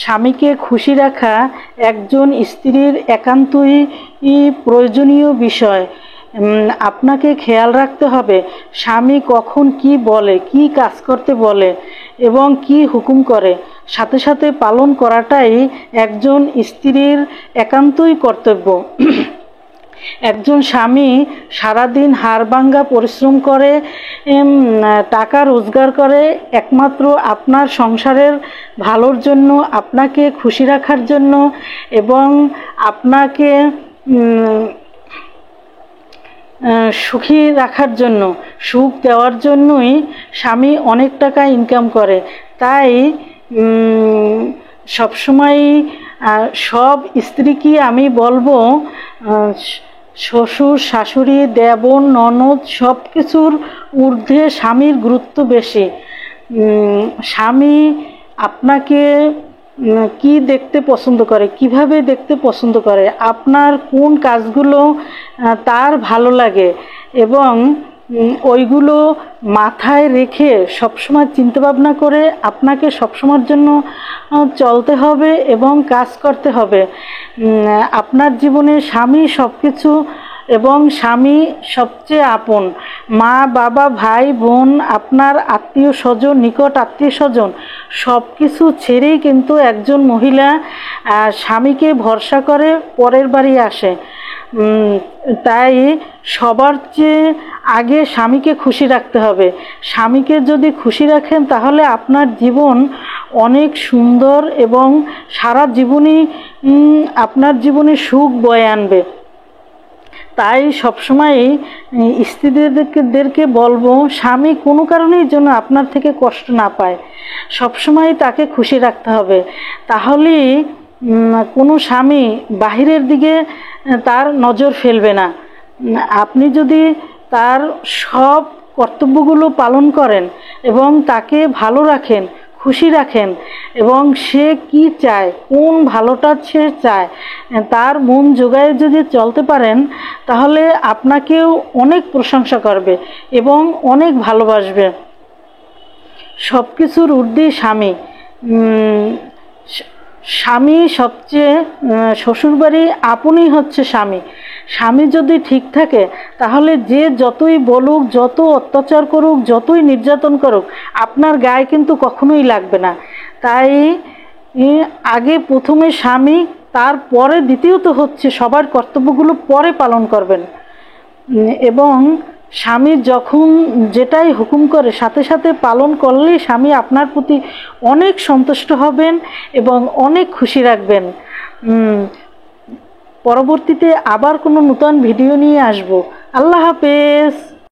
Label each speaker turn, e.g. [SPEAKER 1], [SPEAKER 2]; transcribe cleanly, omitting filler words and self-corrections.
[SPEAKER 1] স্বামীকে খুশি রাখা একজন স্ত্রীর একান্তই প্রয়োজনীয় বিষয়। আপনাকে খেয়াল রাখতে হবে স্বামী কখন কি বলে, কি কাজ করতে বলে এবং কি হুকুম করে, সাথে সাথে পালন করাটাই একজন স্ত্রীর একান্তই কর্তব্য। একজন স্বামী সারাদিন হাড়ভাঙ্গা পরিশ্রম করে টাকা রোজগার করে একমাত্র আপনার সংসারের ভালোর জন্য, আপনাকে খুশি রাখার জন্য এবং আপনাকে সুখী রাখার জন্য, সুখ দেওয়ার জন্যই স্বামী অনেক টাকা ইনকাম করে। তাই সবসময় সব স্ত্রীকে আমি বলবো শ্বশুর শাশুড়ি দেবর ননদ সব কিছুর ঊর্ধ্বে স্বামীর গুরুত্ব বেশি। স্বামী আপনাকে কি দেখতে পছন্দ করে, কিভাবে দেখতে পছন্দ করে, আপনার কোন কাজগুলো তার ভালো লাগে এবং ওইগুলো মাথায় রেখে সবসময় চিন্তাভাবনা করে আপনাকে সবসময়ের জন্য চলতে হবে এবং কাজ করতে হবে। আপনার জীবনে স্বামী সব কিছু এবং স্বামী সবচেয়ে আপন। মা বাবা ভাই বোন আপনার আত্মীয় স্বজন, নিকট আত্মীয় স্বজন সব কিছু ছেড়েই কিন্তু একজন মহিলা স্বামীকে ভরসা করে পরের বাড়ি আসে। তাই সবার চেয়ে আগে স্বামীকে খুশি রাখতে হবে। স্বামীকে যদি খুশি রাখেন তাহলে আপনার জীবন অনেক সুন্দর এবং সারা জীবনই আপনার জীবনে সুখ বয়ে আনবে। তাই সবসময় স্ত্রীদেরকে বলবো স্বামী কোনো কারণেই যেন আপনার থেকে কষ্ট না পায়, সবসময় তাকে খুশি রাখতে হবে। তাহলেই কোনো স্বামী বাহিরের দিকে তার নজর ফেলবে না। আপনি যদি তার সব কর্তব্যগুলো পালন করেন এবং তাকে ভালো রাখেন, খুশি রাখেন এবং সে কি চায়, কোন ভালোটা সে চায় তার মন জোগায়ে যদি চলতে পারেন তাহলে আপনাকেও অনেক প্রশংসা করবে এবং অনেক ভালোবাসবে। সব কিছুর ঊর্ধ্বে স্বামী। স্বামী সবচেয়ে, শ্বশুরবাড়ি আপনই হচ্ছে স্বামী। স্বামী যদি ঠিক থাকে তাহলে যে যতই বলুক, যত অত্যাচার করুক, যতই নির্যাতন করুক আপনার গায়ে কিন্তু কখনোই লাগবে না। তাই আগে প্রথমে স্বামী, তারপরে দ্বিতীয়ত হচ্ছে সবার কর্তব্যগুলো পরে পালন করবেন এবং স্বামী যখন যেটাই হুকুম করে সাথে সাথে পালন করলেই স্বামী আপনার প্রতি অনেক সন্তুষ্ট হবেন এবং অনেক খুশি রাখবেন। পরবর্তীতে আবার কোনো নতুন ভিডিও নিয়ে আসবো। আল্লাহ হাফেজ।